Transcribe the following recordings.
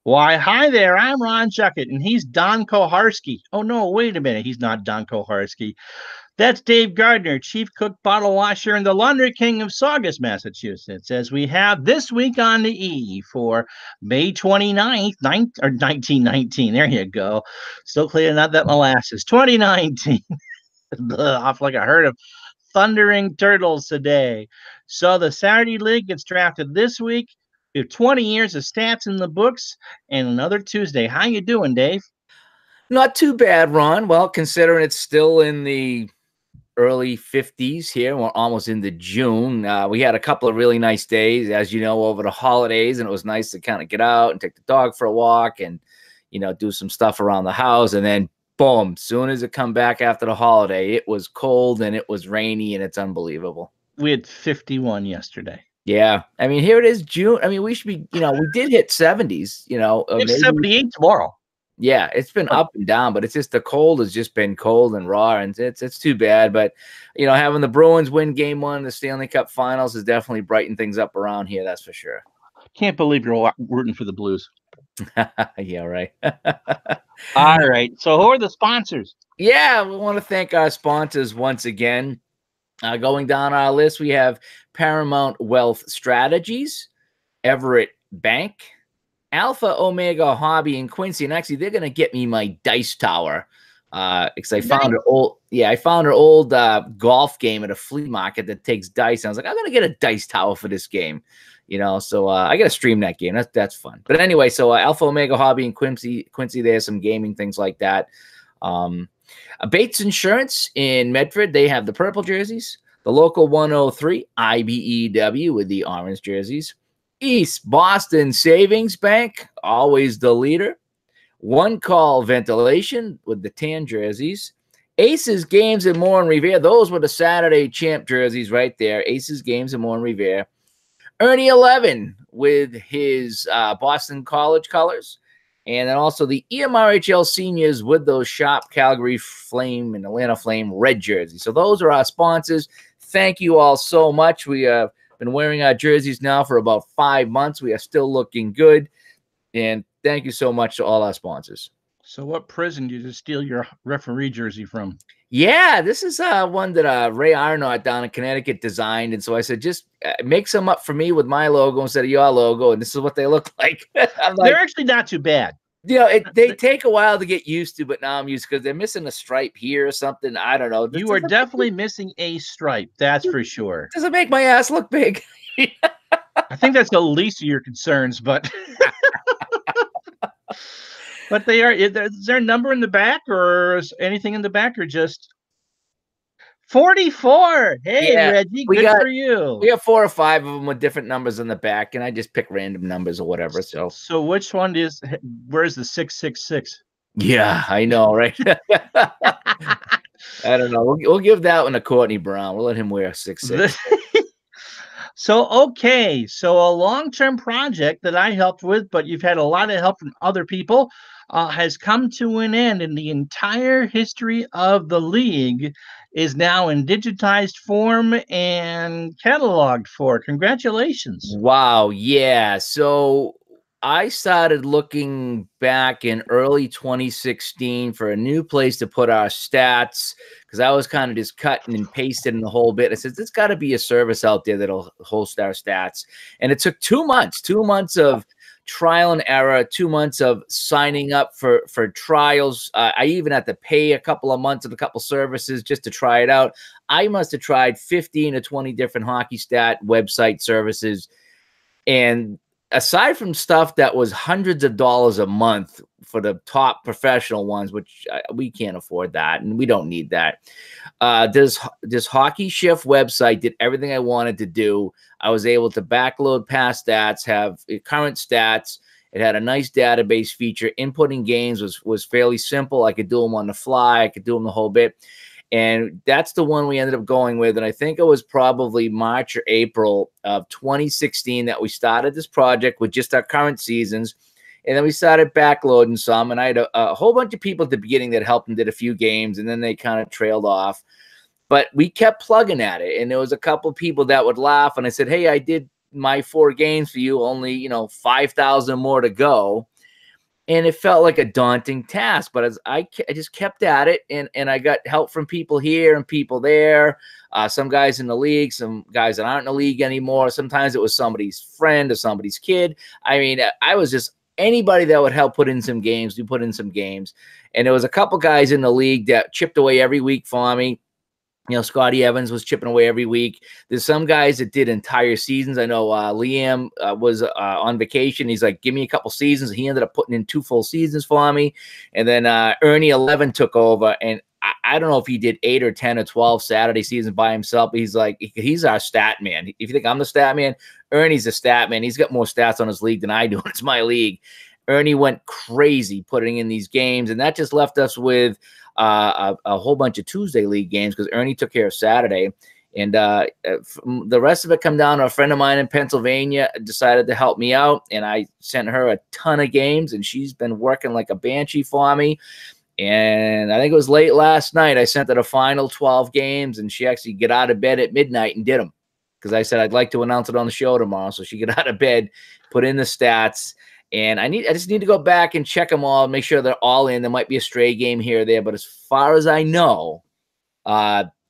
Why, hi there. I'm Ron Chuckett, and he's Don Koharski. Oh, no, wait a minute. He's not Don Koharski. That's Dave Gardner, chief cook, bottle washer, and the laundry king of Saugus, Massachusetts, as we have this week on the E for May 29th, 1919. There you go. Still cleaning out that molasses. 2019. Off like a herd of thundering turtles today. So the Saturday League gets drafted this week. We have 20 years of stats in the books and another Tuesday. How you doing, Dave? Not too bad, Ron. Well, considering it's still in the early 50s here, we're almost into June. We had a couple of really nice days, as you know, over the holidays, and it was nice to kind of get out and take the dog for a walk and, do some stuff around the house. And then, boom, soon as it come back after the holiday, it was cold and it was rainy, and it's unbelievable. We had 51 yesterday. Yeah. I mean, here it is, June. I mean, we should be, we did hit 70s, It's 78 tomorrow. Yeah, it's been up and down, but it's just the cold has just been cold and raw, and it's too bad. But having the Bruins win Game 1 of the Stanley Cup Finals has definitely brightened things up around here. That's for sure. Can't believe you're rooting for the Blues. Yeah, right. All right. So who are the sponsors? Yeah, we want to thank our sponsors once again. Going down our list, we have Paramount Wealth Strategies, Everett Bank, Alpha Omega Hobby in Quincy, and actually they're gonna get me my dice tower because I found an old golf game at a flea market that takes dice. And I was like, I'm gonna get a dice tower for this game, So I gotta stream that game. That's fun. But anyway, so Alpha Omega Hobby in Quincy, there's some gaming things like that. Bates Insurance in Medford, they have the purple jerseys. The local 103 IBEW with the orange jerseys. East Boston Savings Bank, always the leader. One Call Ventilation with the tan jerseys. Aces Games and More in Revere. Those were the Saturday champ jerseys right there. Aces Games and More in Revere. Ernie 11 with his Boston College colors. And then also the EMRHL seniors with those sharp Calgary Flame and Atlanta Flame red jerseys. So those are our sponsors. Thank you all so much. We have been wearing our jerseys now for about 5 months. We are still looking good. And thank you so much to all our sponsors. So what prison did you steal your referee jersey from? Yeah, this is one that Ray Arnott down in Connecticut designed. And so I said, just make some up for me with my logo instead of your logo. And this is what they look like. They're actually not too bad. They take a while to get used to, but now I'm used because they're missing a stripe here or something. I don't know. You are definitely missing a stripe. That's for sure. Does it make my ass look big? I think that's the least of your concerns, but but they are. Is there a number in the back or is anything in the back or just 44? Hey, yeah, Reggie, good for you. We have 4 or 5 of them with different numbers in the back, and I just pick random numbers or whatever. So which one is? Where's the 666? Yeah, I know, right? I don't know. We'll give that one to Courtney Brown. We'll let him wear a 6'6". So a long-term project that I helped with, but you've had a lot of help from other people, has come to an end, and the entire history of the league is now in digitized form and cataloged for. Congratulations. Wow. Yeah. So I started looking back in early 2016 for a new place to put our stats because I was kind of just cutting and pasting the whole bit. I said, there's got to be a service out there that'll host our stats. And it took 2 months of trial and error, 2 months of signing up for trials. I even had to pay a couple of months of a couple services just to try it out. I must have tried 15 or 20 different hockey stat website services. And aside from stuff that was hundreds of dollars a month for the top professional ones, which we can't afford that and we don't need that. This Hockey Shift website did everything I wanted to do. I was able to backload past stats, have current stats. It had a nice database feature. Inputting games was fairly simple. I could do them on the fly. I could do them the whole bit. And that's the one we ended up going with. And I think it was probably March or April of 2016 that we started this project with just our current seasons. And then we started backloading some. And I had a whole bunch of people at the beginning that helped and did a few games. And then they kind of trailed off. But we kept plugging at it. And there was a couple people that would laugh. And I said, hey, I did my 4 games for you, only, 5,000 more to go. and it felt like a daunting task. But as I just kept at it, and I got help from people here and people there. Some guys in the league, some guys that aren't in the league anymore. Sometimes it was somebody's friend or somebody's kid. I mean, I was just anybody that would help put in some games. We put in some games, and there was a couple guys in the league that chipped away every week for me. You know, Scotty Evans was chipping away every week. There's some guys that did entire seasons. I know Liam was on vacation. He's like, give me a couple seasons. He ended up putting in 2 full seasons for me. And then Ernie 11 took over. And I don't know if he did 8 or 10 or 12 Saturday seasons by himself. But he's like, he's our stat man. If you think I'm the stat man, Ernie's the stat man. He's got more stats on his league than I do. It's my league. Ernie went crazy putting in these games. And that just left us with a whole bunch of Tuesday league games because Ernie took care of Saturday. And the rest of it come down to a friend of mine in Pennsylvania decided to help me out. And I sent her a ton of games, and she's been working like a banshee for me. And I think it was late last night, I sent her the final 12 games, and she actually got out of bed at midnight and did them because I said I'd like to announce it on the show tomorrow. So she got out of bed, put in the stats. And I just need to go back and check them all, make sure they're all in. There might be a stray game here or there, but as far as I know,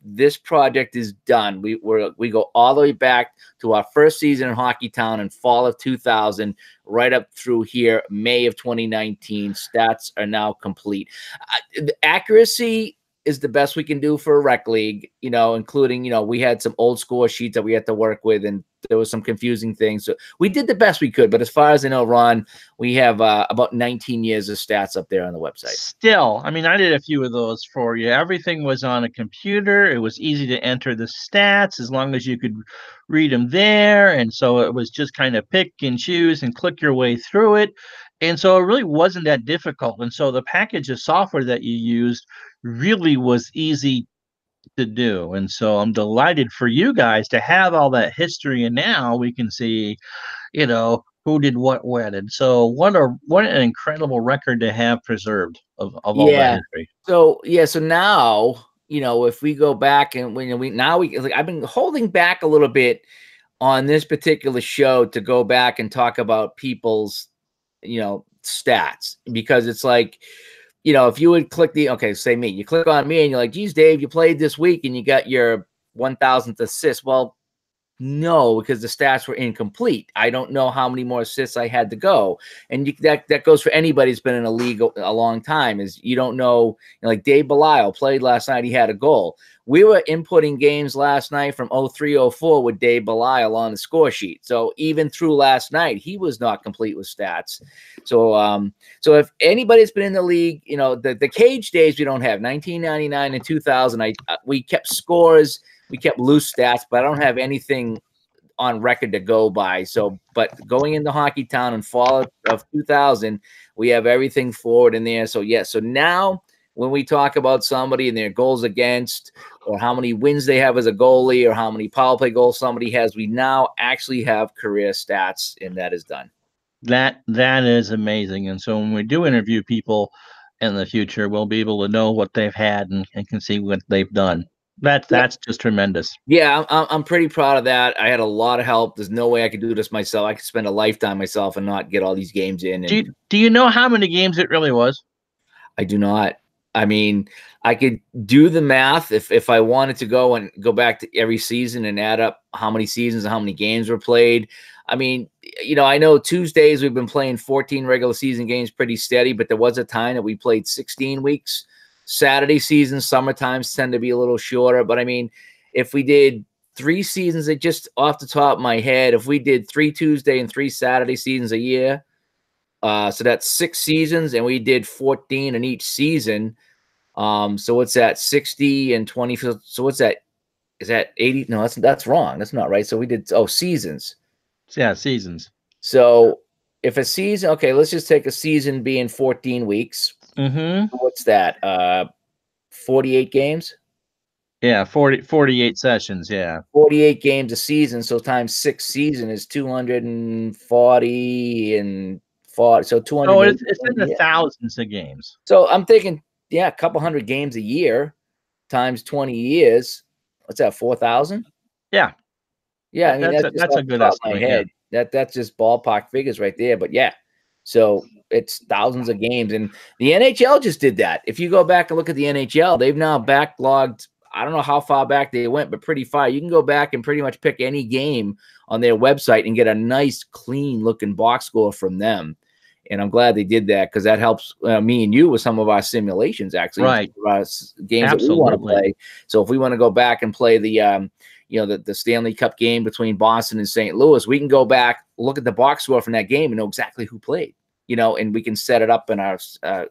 this project is done. We go all the way back to our first season in Hockeytown in fall of 2000, right up through here, May of 2019. Stats are now complete. The accuracy is the best we can do for a rec league, you know, including, you know, we had some old score sheets that we had to work with, and there was some confusing things. So we did the best we could. But as far as I know, Ron, we have about 19 years of stats up there on the website. Still, I mean, I did a few of those for you. Everything was on a computer. It was easy to enter the stats as long as you could read them there. And so it was just kind of pick and choose and click your way through it. And so it really wasn't that difficult. And so the package of software that you used really was easy to do. And so I'm delighted for you guys to have all that history, and now we can see, you know, who did what when. And so what an incredible record to have preserved of all that history. So now, you know, if we go back and I've been holding back a little bit on this particular show to go back and talk about people's, you know, stats, because it's like, you know, if you would click say me, you click on me and you're like, geez, Dave, you played this week and you got your 1,000th assist. Well, no, because the stats were incomplete. I don't know how many more assists I had to go. And that goes for anybody who's been in a league a long time, is you don't know, like Dave Belial played last night. He had a goal. We were inputting games last night from 03-04 with Dave Belial on the score sheet. So even through last night, he was not complete with stats. So so if anybody's been in the league, you know, the cage days we don't have. 1999 and 2000, we kept scores. We kept loose stats, but I don't have anything on record to go by. So, but going into Hockeytown in fall of 2000, we have everything forward in there. So, yes. So now when we talk about somebody and their goals against, or how many wins they have as a goalie, or how many power play goals somebody has, we now actually have career stats, and that is done. That is amazing. And so when we do interview people in the future, we'll be able to know what they've had and can see what they've done. That's just tremendous. Yeah, I'm pretty proud of that. I had a lot of help. There's no way I could do this myself. I could spend a lifetime myself and not get all these games in. And do you know how many games it really was? I do not. I mean, I could do the math if I wanted to go back to every season and add up how many seasons and how many games were played. I mean, you know, I know Tuesdays we've been playing 14 regular season games pretty steady, but there was a time that we played 16 weeks. Saturday seasons, summertimes tend to be a little shorter. But I mean, if we did 3 seasons, just off the top of my head, if we did 3 Tuesday and 3 Saturday seasons a year, so that's 6 seasons, and we did 14 in each season. So what's that? 60 and 20. So what's that? Is that 80? No, that's wrong. That's not right. So we did seasons. Yeah, seasons. So if a season, okay, let's just take a season being 14 weeks. Mm-hmm. What's that? 48 games? Yeah, 48 sessions, yeah. 48 games a season, so times 6 season is 240 and 40. So 200. Oh, it's in the thousands of games. So I'm thinking, yeah, a couple hundred games a year times 20 years. What's that, 4,000? Yeah. Yeah, I mean, that's a good estimate. That's just ballpark figures right there. But yeah. So it's thousands of games. And the NHL just did that. If you go back and look at the NHL, they've now backlogged, I don't know how far back they went, but pretty far. You can go back and pretty much pick any game on their website and get a nice, clean looking box score from them. And I'm glad they did that because that helps me and you with some of our simulations, actually, right? Games that we want to play. So if we want to go back and play the, the Stanley Cup game between Boston and St. Louis, we can go back, look at the box score from that game, and know exactly who played. And we can set it up in our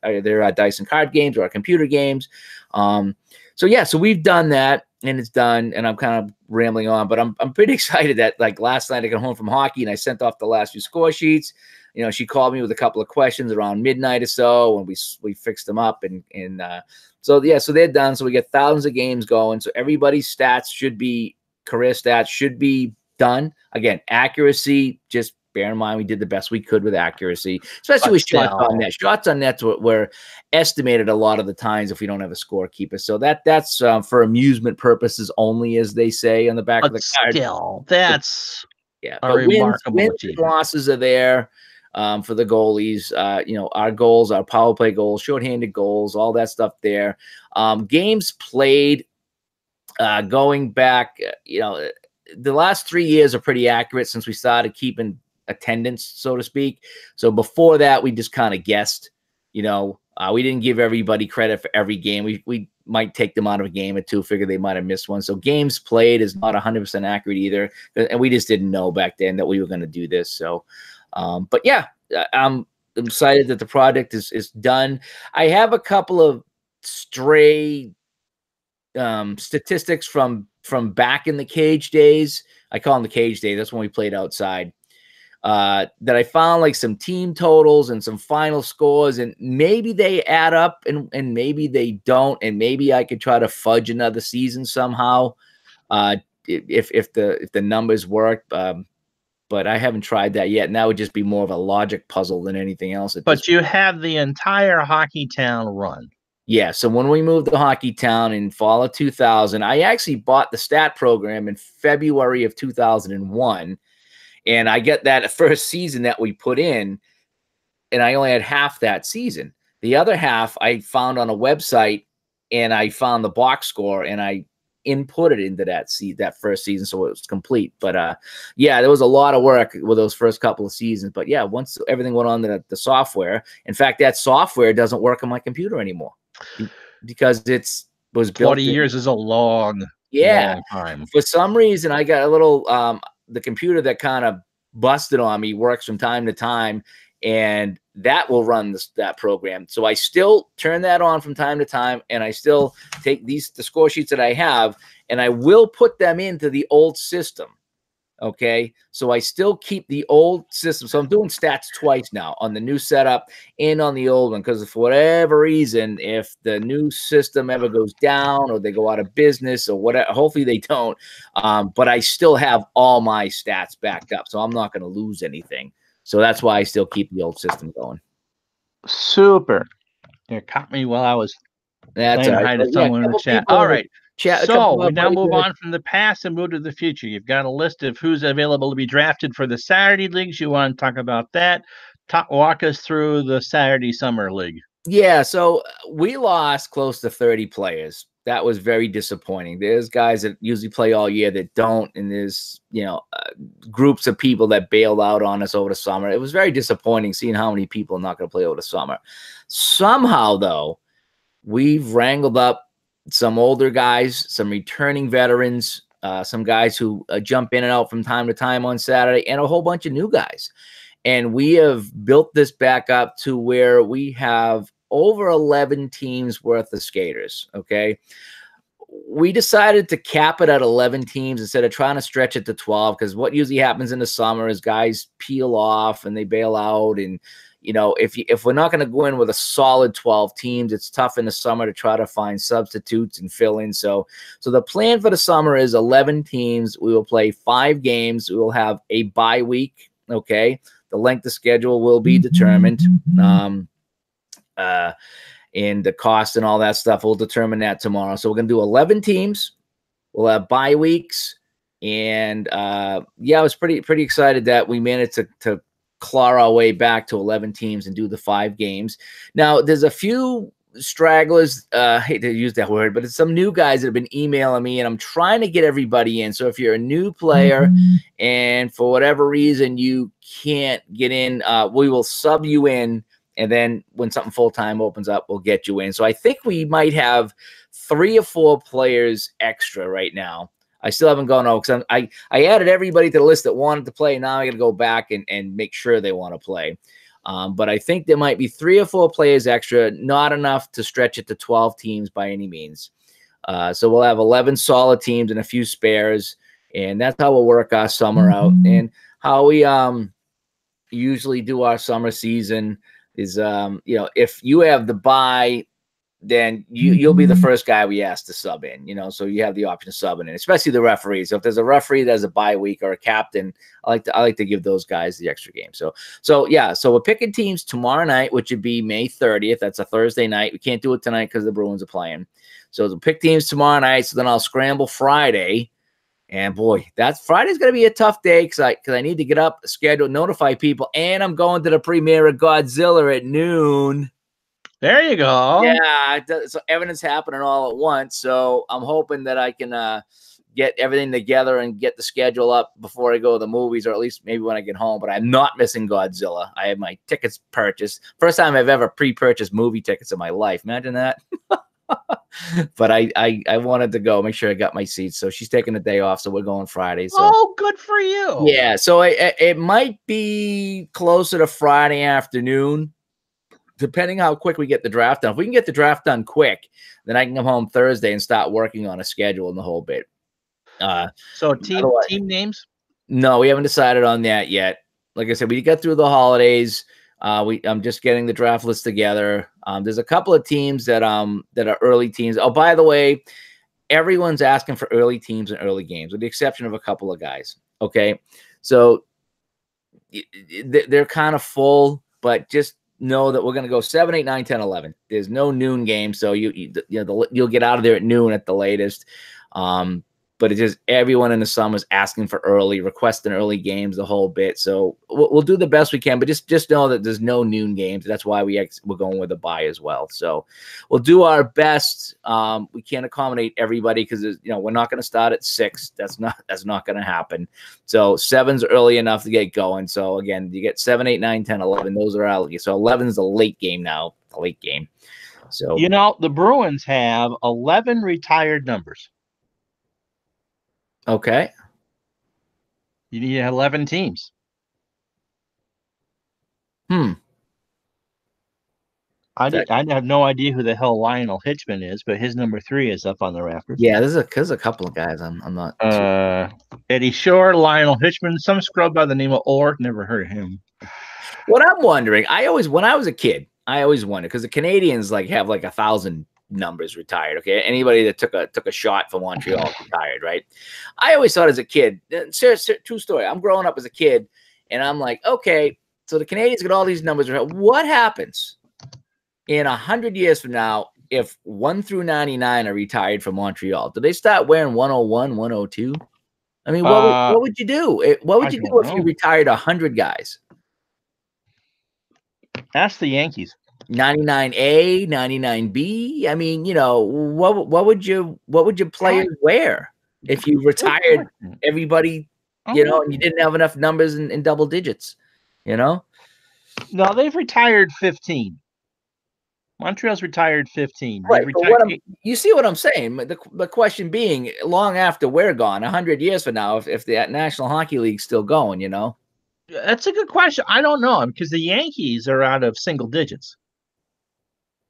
either our dice and card games or our computer games. So we've done that, and it's done. And I'm kind of rambling on, but I'm pretty excited that like last night I got home from hockey and I sent off the last few score sheets. She called me with a couple of questions around midnight or so, and we fixed them up. So they're done. So we get thousands of games going. So everybody's career stats should be done. Again, accuracy, just bear in mind we did the best we could with accuracy, especially with shots on net. Shots on net were estimated a lot of the times if we don't have a scorekeeper. So that's for amusement purposes only, as they say on the back of the card. Still, that's a remarkable wins and losses are there. For the goalies, our goals, our power play goals, shorthanded goals, all that stuff there. Games played, going back, the last 3 years are pretty accurate since we started keeping attendance, so to speak. So before that, we just kind of guessed, we didn't give everybody credit for every game. We might take them out of a game or two, figure they might have missed one. So games played is not 100% accurate either. And we just didn't know back then that we were going to do this. So, but yeah, I'm excited that the project is done. I have a couple of stray statistics from back in the cage days. I call them the cage days. That's when we played outside. That I found like some team totals and some final scores, and maybe they add up and maybe they don't, and maybe I could try to fudge another season somehow. If the numbers work. But I haven't tried that yet, and that would just be more of a logic puzzle than anything else. But you have the entire Hockey Town run. Yeah, so when we moved to Hockey Town in fall of 2000, I actually bought the stat program in February of 2001, and I get that first season that we put in, and I only had half that season. The other half I found on a website, and I found the box score, and I input it into that first season, so it was complete. But there was a lot of work with those first couple of seasons. But yeah, once everything went on to the software, in fact, that software doesn't work on my computer anymore because was built 20 years is a long time. For some reason, I got a little the computer that kind of busted on me works from time to time, and that will run that program. So I still turn that on from time to time, and I still take the score sheets that I have, and I will put them into the old system. Okay, so I still keep the old system. So I'm doing stats twice now, on the new setup and on the old one, because for whatever reason, if the new system ever goes down or they go out of business or whatever, hopefully they don't, but I still have all my stats backed up, so I'm not going to lose anything. So that's why I still keep the old system going. Super. You caught me while I was saying hi to someone in the chat. All right. So we now move on from the past and move to the future. You've got a list of who's available to be drafted for the Saturday leagues. You want to talk about that? Walk us through the Saturday Summer League. Yeah, so we lost close to 30 players. That was very disappointing. There's guys that usually play all year that don't, and there's groups of people that bailed out on us over the summer. It was very disappointing seeing how many people are not going to play over the summer. Somehow, though, we've wrangled up some older guys, some returning veterans, some guys who jump in and out from time to time on Saturday, and a whole bunch of new guys. And we have built this back up to where we have over 11 teams worth of skaters, okay? We decided to cap it at 11 teams instead of trying to stretch it to 12, because what usually happens in the summer is guys peel off and they bail out. And, if we're not going to go in with a solid 12 teams, it's tough in the summer to try to find substitutes and fill in. So the plan for the summer is 11 teams. We will play 5 games. We will have a bye week, okay? The length of schedule will be determined. And the cost and all that stuff, we'll determine that tomorrow. So we're going to do 11 teams. We'll have bye weeks. And I was pretty excited that we managed to claw our way back to 11 teams and do the 5 games. Now, there's a few stragglers. I hate to use that word, but it's some new guys that have been emailing me, and I'm trying to get everybody in. So if you're a new player and for whatever reason you can't get in, we will sub you in. And then when something full-time opens up, we'll get you in. So I think we might have 3 or 4 players extra right now. I still haven't gone over because I added everybody to the list that wanted to play. Now I got to go back and make sure they want to play. But I think there might be 3 or 4 players extra, not enough to stretch it to 12 teams by any means. So we'll have 11 solid teams and a few spares. And that's how we'll work our summer out. And how we usually do our summer season is, if you have the bye, then you'll be the first guy we ask to sub in, so you have the option of subbing in, especially the referees. So if there's a referee that has a bye week or a captain, I like to give those guys the extra game. So we're picking teams tomorrow night, which would be May 30th. That's a Thursday night. We can't do it tonight because the Bruins are playing. So we'll pick teams tomorrow night. So then I'll scramble Friday. And boy, Friday's going to be a tough day because I need to get up, schedule, notify people, and I'm going to the premiere of Godzilla at noon. There you go. Yeah, so everything's happening all at once. So I'm hoping that I can get everything together and get the schedule up before I go to the movies, or at least maybe when I get home. But I'm not missing Godzilla. I have my tickets purchased. First time I've ever pre-purchased movie tickets in my life. Imagine that. But I wanted to go, make sure I got my seats. So she's taking a day off, so we're going Friday. So. Oh, good for you. Yeah, so it might be closer to Friday afternoon, depending how quick we get the draft done. If we can get the draft done quick, then I can come home Thursday and start working on a schedule and the whole bit. So team names? No, we haven't decided on that yet. Like I said, we got through the holidays. I'm just getting the draft list together. There's a couple of teams that are early teams. Oh, by the way, everyone's asking for early teams and early games, with the exception of a couple of guys. Okay, so they're kind of full, but just know that we're going to go 7, 8, 9, 10, 11. There's no noon game, so you'll get out of there at noon at the latest. But it's just everyone in the summer is asking for early, requesting early games, the whole bit. So we'll do the best we can, but just know that there's no noon games. That's why we're going with a bye as well. So we'll do our best. We can't accommodate everybody because we're not going to start at 6. That's not going to happen. So 7's early enough to get going. So again, you get 7, 8, 9, 10, 11. Those are out. So 11 is the late game now. The late game. So the Bruins have 11 retired numbers. Okay. You need 11 teams. I have no idea who the hell Lionel Hitchman is, but his number 3 is up on the rafters. Yeah, there's a couple of guys. I'm not. Eddie Shore, Lionel Hitchman, some scrub by the name of Orr. Never heard of him. What I'm wondering, when I was a kid, I always wondered, because the Canadians have 1,000 numbers retired. Okay, anybody that took a shot for Montreal retired, right? I always thought as a kid, true story, I'm growing up as a kid and I'm like, okay, so the Canadians got all these numbers. What happens in 100 years from now if 1 through 99 are retired from Montreal? Do they start wearing 101, 102? I mean, what would you do? What would you do if you retired 100 guys? Ask the Yankees. 99A, 99B. I mean, what would your players wear if you retired everybody, and you didn't have enough numbers in double digits, No, they've retired 15. Montreal's retired 15. Right. You see what I'm saying? The question being, long after we're gone, 100 years from now, if the National Hockey League's still going, That's a good question. I don't know, because the Yankees are out of single digits.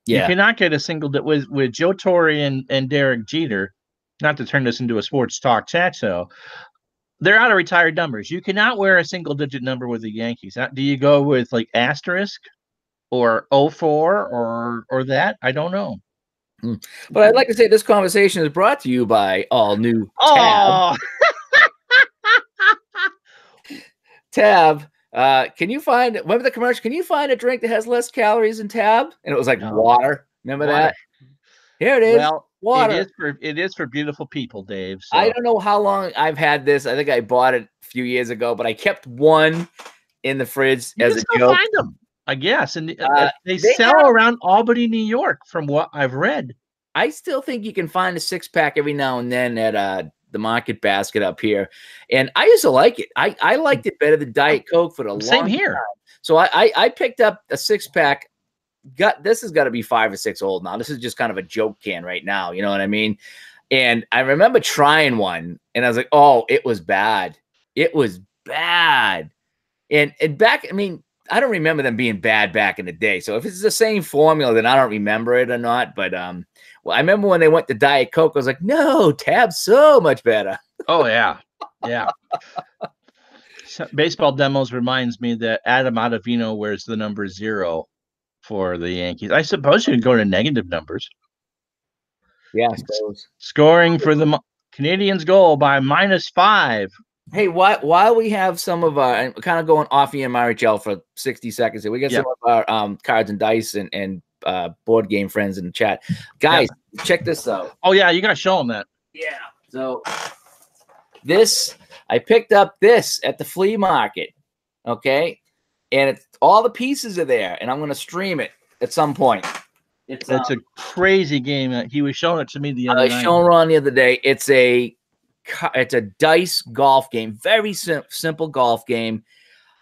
Yeah. You cannot get a single with Joe Torre and Derek Jeter, not to turn this into a sports talk chat show. They're out of retired numbers. You cannot wear a single digit number with the Yankees. Do you go with asterisk or 04 or that? I don't know. But I'd like to say this conversation is brought to you by All New Tab. Tab. Can you remember the commercial? Can you find a drink that has less calories than Tab? And it was water. Remember that? Here it is. Well, water. It is for beautiful people, Dave. So. I don't know how long I've had this. I think I bought it a few years ago, but I kept one in the fridge You as can a still joke. find them, I guess, and they They sell have around Albany, New York, from what I've read. I still think you can find a 6-pack every now and then at the Market Basket up here, and I used to like it. I liked it better than Diet Coke for the Same long here. time. So I picked up a 6-pack. This has got to be 5 or 6 old now. This is just kind of a joke can right now. You know what I mean? And I remember trying one, and I was like, "Oh, it was bad. It was bad." And back, I mean, I don't remember them being bad back in the day. So if it's the same formula, then I don't remember it or not. But well, I remember when they went to Diet Coke, I was like, no, Tab's so much better. Oh yeah, yeah. So, baseball demos reminds me that Adam Ottavino wears the number 0 for the Yankees. I suppose you could go to negative numbers. Yeah, I suppose. Scoring for the Canadians goal by -5. Hey, while we have some of our kind of going off EMRHL for 60 seconds here, we got some of our cards and dice and board game friends in the chat. Guys, check this out. Oh yeah, you gotta show them that. Yeah. So this, I picked up this at the flea market. Okay. And it's all the pieces are there, and I'm gonna stream it at some point. It's a crazy game. He was showing it to me the other night. I was showing Ron the other day. It's a dice golf game, very simple golf game,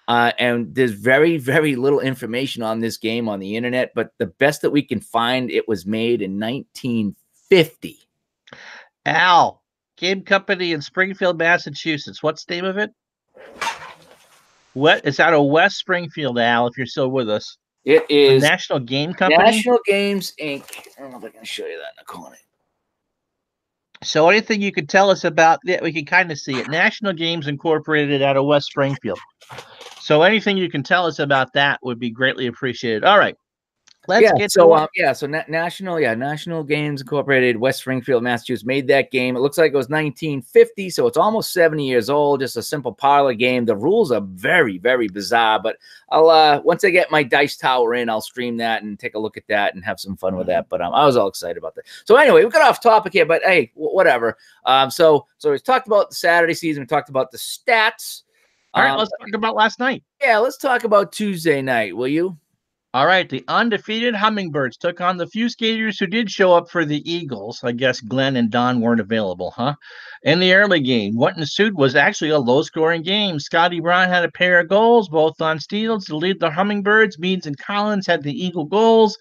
and there's very, very little information on this game on the internet, but the best that we can find, it was made in 1950. Al, Game Company in Springfield, Massachusetts. What's the name of it? What? It's out of West Springfield, Al, if you're still with us. It is the National Game Company. National Games Inc. I don't know if I can show you that in the corner. So anything you could tell us about that, we can kind of see it. National Games Incorporated out of West Springfield. So anything you can tell us about that would be greatly appreciated. All right. Let's get to National Games Incorporated, West Springfield, Massachusetts, made that game. It looks like it was 1950, so it's almost 70 years old. Just a simple parlor game. The rules are very, very bizarre, but I'll once I get my dice tower in, I'll stream that and take a look at that and have some fun with that. But I was all excited about that. So anyway, we got off topic here, but hey, whatever. So we talked about the Saturday season. We talked about the stats. All right, let's talk about last night. Yeah, let's talk about Tuesday night, will you? All right, the undefeated Hummingbirds took on the few skaters who did show up for the Eagles. I guess Glenn and Don weren't available, huh? In the early game, what ensued was actually a low-scoring game. Scotty Brown had a pair of goals, both on steals, to lead the Hummingbirds. Meads and Collins had the Eagle goals,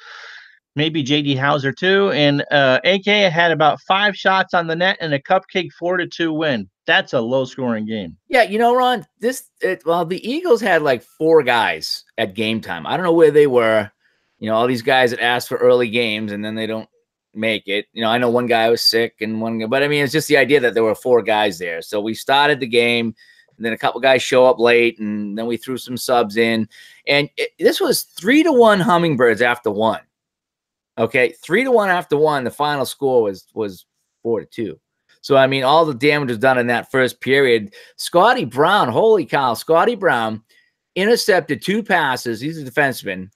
maybe J.D. Hauser too, and AK had about 5 shots on the net and a cupcake 4-2 win. That's a low-scoring game. Yeah, you know, Ron, the Eagles had like 4 guys at game time. I don't know where they were. You know, all these guys that asked for early games and then they don't make it. You know, I know one guy was sick and one guy, but I mean, it's just the idea that there were 4 guys there. So we started the game, and then a couple guys show up late, and then we threw some subs in. And this was 3-1 Hummingbirds after 1. Okay, 3-1 after 1. The final score was 4-2. So, I mean, all the damage was done in that first period. Scotty Brown, holy cow, Scotty Brown intercepted 2 passes. He's a defenseman.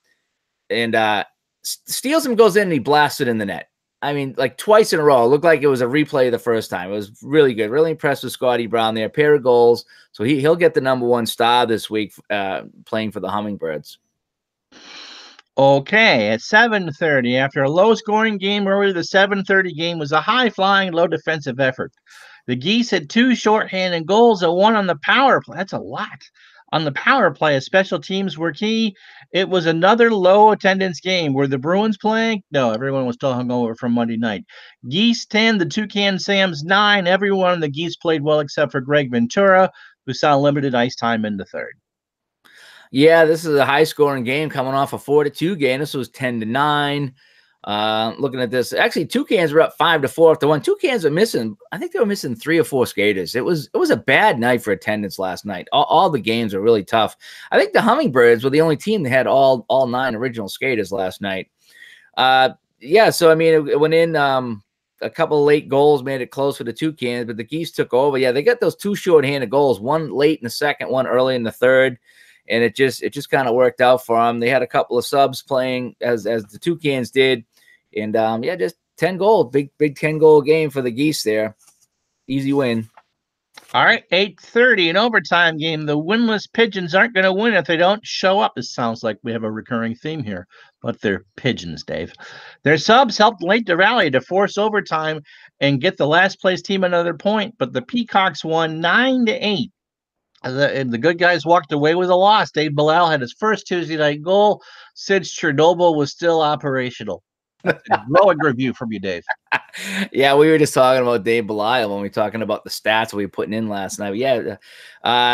And steals him, goes in, and he blasted in the net. I mean, like twice in a row. It looked like it was a replay the first time. It was really good. Really impressed with Scotty Brown there. Pair of goals. So he'll get the #1 star this week playing for the Hummingbirds. Okay, at 7:30, after a low-scoring game earlier, the 7:30 game was a high-flying, low-defensive effort. The Geese had 2 shorthanded goals and 1 on the power play. That's a lot. On the power play, as special teams were key. It was another low-attendance game. Were the Bruins playing? No, everyone was still hungover from Monday night. Geese 10, the Toucan Sams 9. Everyone in the Geese played well except for Greg Ventura, who saw limited ice time in the third. Yeah, this is a high-scoring game coming off a 4-2 game. This was 10-9. Looking at this, actually, Toucans were up 5-4 after 1. Toucans are missing. I think they were missing 3 or 4 skaters. It was a bad night for attendance last night. All the games were really tough. I think the Hummingbirds were the only team that had all 9 original skaters last night. Yeah, so I mean, it went in. A couple of late goals made it close for the Toucans, but the Geese took over. Yeah, they got those 2 short-handed goals. One late in the second, one early in the third. And it just kind of worked out for them. They had a couple of subs playing as the Toucans did. And, yeah, just 10 goals. Big 10-goal game for the Geese there. Easy win. All right, 8:30, an overtime game. The winless Pigeons aren't going to win if they don't show up. It sounds like we have a recurring theme here, but they're Pigeons, Dave. Their subs helped late the rally to force overtime and get the last place team another point, but the Peacocks won 9-8. The good guys walked away with a loss. Dave Bilal had his first Tuesday night goal. Sid Chernobyl was still operational. That's a glowing review from you, Dave. Yeah, we were just talking about Dave Belial when we were talking about the stats we were putting in last night. Yeah,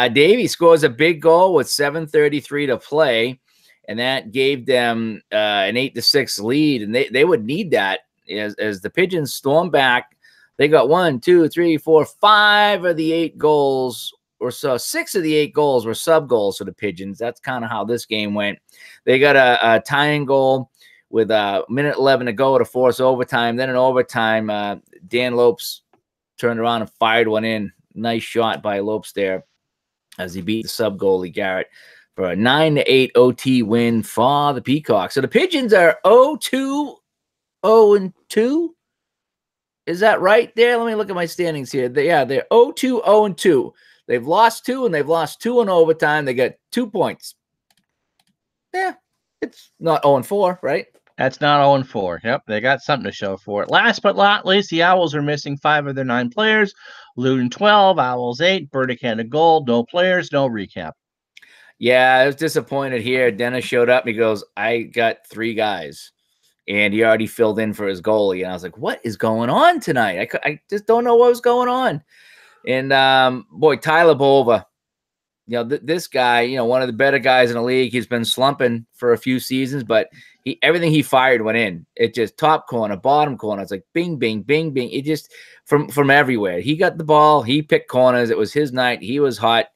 Davey scores a big goal with 7:33 to play, and that gave them an 8-6 lead, and they would need that as the Pigeons storm back. They got 1, 2, 3, 4, 5 of the 8 goals, or so 6 of the 8 goals were sub goals for the Pigeons. That's kind of how this game went. They got a tying goal with a minute 11 to go to force overtime. Then in overtime, Dan Lopes turned around and fired one in. Nice shot by Lopes there as he beat the sub goalie Garrett for a 9-8 OT win for the Peacocks. So the Pigeons are 0-2, 0-2. Is that right there? Let me look at my standings here. They're 0-2, 0-2. They've lost 2, and they've lost 2 in overtime. They got 2 points. Yeah, it's not 0-4, right? That's not 0-4. Yep, they got something to show for it. Last but not least, the Owls are missing 5 of their 9 players. Loudon 12, Owls 8. Burdick had a goal. No players, no recap. Yeah, I was disappointed here. Dennis showed up and he goes, I got 3 guys. And he already filled in for his goalie. And I was like, what is going on tonight? I just don't know what was going on. And, boy, Tyler Bova, this guy, one of the better guys in the league. He's been slumping for a few seasons, but everything he fired went in. It just top corner, bottom corner. It's like bing, bing, bing, bing. It just from everywhere. He got the ball. He picked corners. It was his night. He was hot.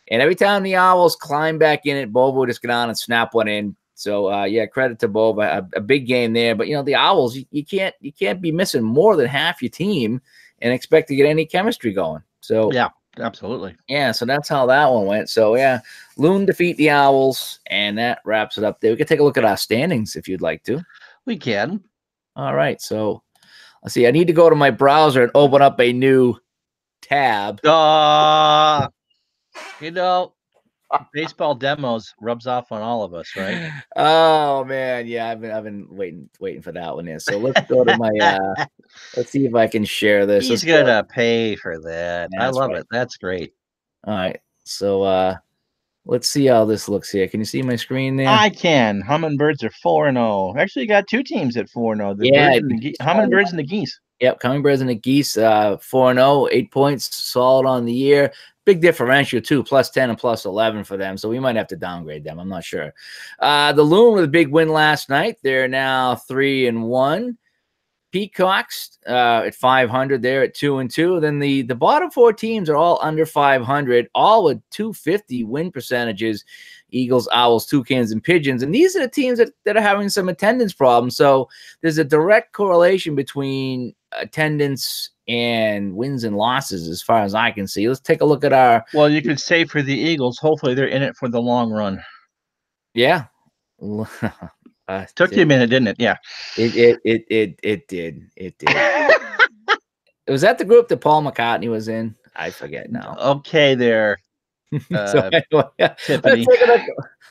And every time the Owls climbed back in it, Bova would just get on and snap one in. So, yeah, credit to Bova. A big game there. But, the Owls, you can't be missing more than half your team and expect to get any chemistry going. So, yeah. Absolutely. Yeah, so that's how that one went. So, yeah, Loon defeat the Owls, and that wraps it up there. We can take a look at our standings if you'd like to. We can. All right, so let's see. I need to go to my browser and open up a new tab. Baseball demos rubs off on all of us, right? Oh man, yeah, I've been waiting for that one there. So let's go to my let's see if I can share this. He's gonna pay for that. I love it. That's great. All right. So let's see how this looks here. Can you see my screen there? I can. Hummingbirds are 4-0. Actually, you got 2 teams at 4-0. The Hummingbirds and the Geese. Yep, Hummingbirds and the Geese, 4-0, 8 points, solid on the year. Big differential too, +10 and +11 for them. So we might have to downgrade them. I'm not sure. The Loon with a big win last night. They're now 3-1. Peacocks at 500. They're at 2-2. Then the bottom 4 teams are all under 500, all with 250 win percentages. Eagles, Owls, Toucans, and Pigeons. And these are the teams that are having some attendance problems. So there's a direct correlation between attendance and wins and losses as far as I can see. Let's take a look at our... Well, you could say for the Eagles, hopefully they're in it for the long run. Yeah. Took you a minute, didn't it? Yeah. It did. Was that the group that Paul McCartney was in? I forget now. Okay, there. So anyway,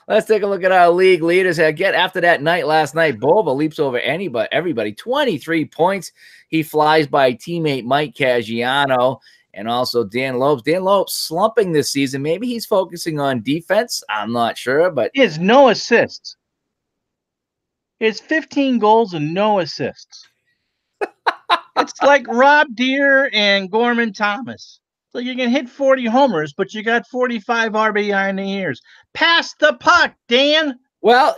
let's take a look at our league leaders. Again, after that night last night, Bova leaps over everybody. 23 points. He flies by teammate Mike Caggiano and also Dan Lopes. Dan Lopes slumping this season. Maybe he's focusing on defense. I'm not sure, but he has no assists. It's 15 goals and no assists. It's like Rob Deere and Gorman Thomas. So you can hit 40 homers, but you got 45 RBI in the years. Pass the puck, Dan. Well,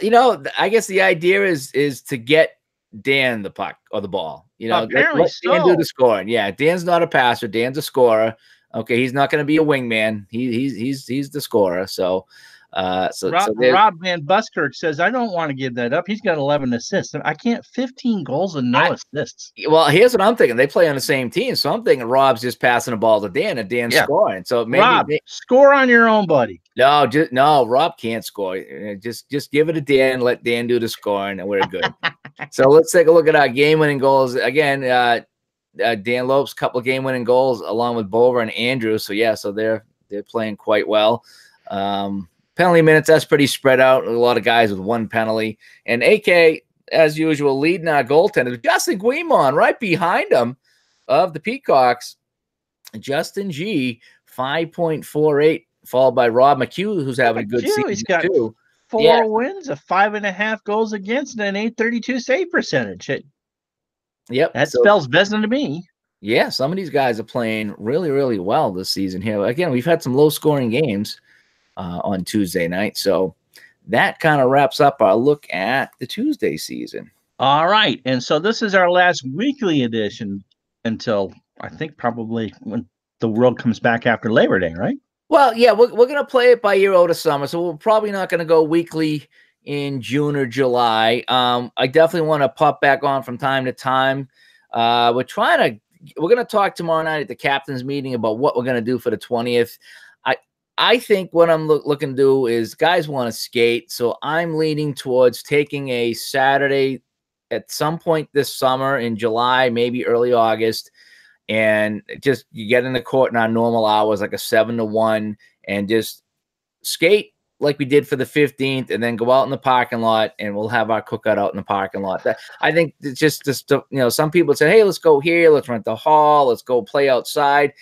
I guess the idea is to get Dan the puck or the ball. Apparently let Dan do the scoring. Yeah, Dan's not a passer. Dan's a scorer. Okay, he's not going to be a wingman. He's the scorer. So Rob Van Buskirk says, I don't want to give that up. He's got 11 assists. I can't. 15 goals and no assists. Well, here's what I'm thinking. They play on the same team, so I'm thinking Rob's just passing the ball to Dan and Dan's scoring. So maybe Rob, score on your own, buddy. No, Rob can't score. Just give it to Dan. Let Dan do the scoring, and we're good. So let's take a look at our game-winning goals again. Dan Lopes, couple of game-winning goals along with Bover and Andrews. So yeah, so they're playing quite well. Penalty minutes, that's pretty spread out. A lot of guys with one penalty. And AK, as usual, leading our goaltender. Justin Guimon right behind him of the Peacocks. Justin G, 5.48, followed by Rob McHugh, who's having a good season He's got too. 4 wins, a 5.5 goals against, and an .832 save percentage. Yep. That spells Vezina to me. Yeah, some of these guys are playing really, really well this season here. Again, we've had some low-scoring games on Tuesday night. So that kind of wraps up our look at the Tuesday season. All right. And so this is our last weekly edition until I think probably when the world comes back after Labor Day, right? Well, yeah, we're going to play it by year out of summer. So we're probably not going to go weekly in June or July. I definitely want to pop back on from time to time. We're going to talk tomorrow night at the captain's meeting about what we're going to do for the 20th. I think what I'm looking to do is guys want to skate. So I'm leaning towards taking a Saturday at some point this summer in July, maybe early August, and just you get in the court in our normal hours, like a 7 to 1, and just skate like we did for the 15th, and then go out in the parking lot, and we'll have our cookout out in the parking lot. I think it's just some people say, hey, let's go here, let's rent the hall, let's go play outside.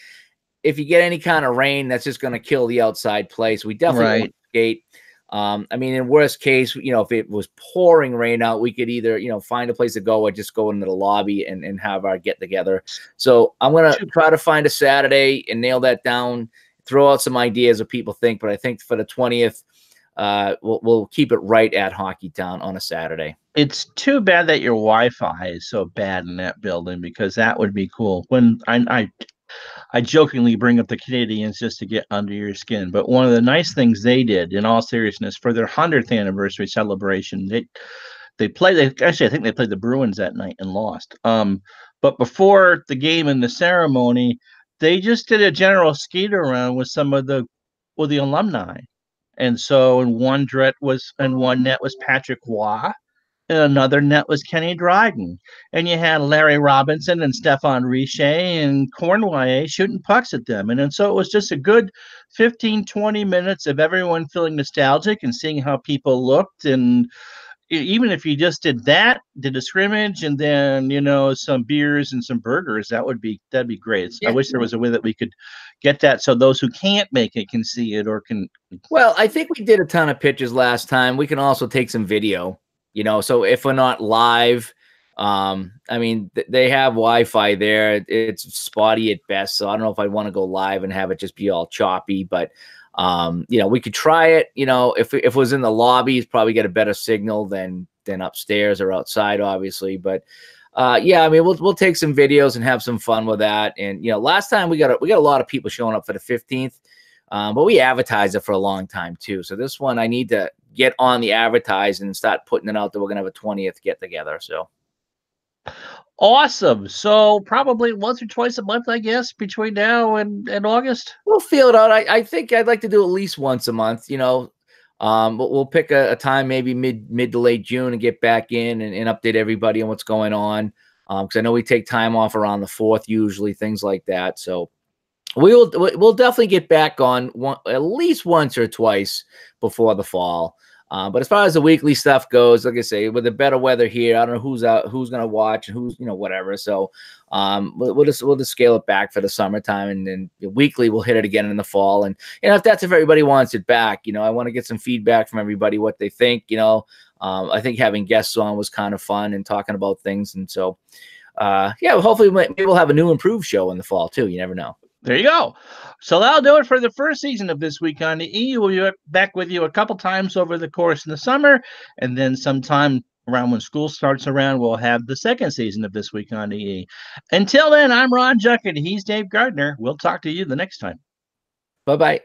If you get any kind of rain, that's just going to kill the outside play. So we definitely want to skate. I mean, in worst case, if it was pouring rain out, we could either, find a place to go or just go into the lobby and have our get together. So I'm going to try to find a Saturday and nail that down, throw out some ideas of people think, but I think for the 20th, we'll keep it right at Hockeytown on a Saturday. It's too bad that your Wi-Fi is so bad in that building, because that would be cool. When I jokingly bring up the Canadians just to get under your skin, but one of the nice things they did, in all seriousness, for their 100th anniversary celebration, I think they played the Bruins that night and lost. But before the game and the ceremony, they just did a general skate around with some of the alumni, and so in one net was Patrick Waugh. And another net was Kenny Dryden. And you had Larry Robinson and Stefan Richer and Cornway shooting pucks at them. And so it was just a good 15, 20 minutes of everyone feeling nostalgic and seeing how people looked. And even if you just did a scrimmage and then, some beers and some burgers, that'd be great. Yeah. I wish there was a way that we could get that so those who can't make it can see it or can. Well, I think we did a ton of pictures last time. We can also take some video. So if we're not live, I mean, they have Wi-Fi there. It's spotty at best. So I don't know if I want to go live and have it just be all choppy, but, we could try it. If it was in the lobby, it's probably get a better signal than upstairs or outside, obviously. But, yeah, I mean, we'll take some videos and have some fun with that. And, last time we got a lot of people showing up for the 15th. But we advertised it for a long time too. So this one, I need to get on the advertising and start putting it out that we're going to have a 20th get together. So awesome. So probably once or twice a month, I guess, between now and August. We'll feel it out. I think I'd like to do at least once a month, but we'll pick a time, maybe mid to late June, and get back in and update everybody on what's going on. Cause I know we take time off around the 4th, usually things like that. So we'll definitely get back on at least once or twice before the fall. But as far as the weekly stuff goes, like I say, with the better weather here, I don't know who's going to watch and who's, whatever. So we'll just scale it back for the summertime, and then weekly we'll hit it again in the fall. And if that's if everybody wants it back, I want to get some feedback from everybody, what they think. I think having guests on was kind of fun and talking about things. And so, yeah, hopefully maybe we'll have a new improved show in the fall too. You never know. There you go. So that'll do it for the first season of This Week on the E. We'll be back with you a couple times over the course of the summer, and then sometime around when school starts around, we'll have the second season of This Week on the E. Until then, I'm Ron Juckett. He's Dave Gardner. We'll talk to you the next time. Bye-bye.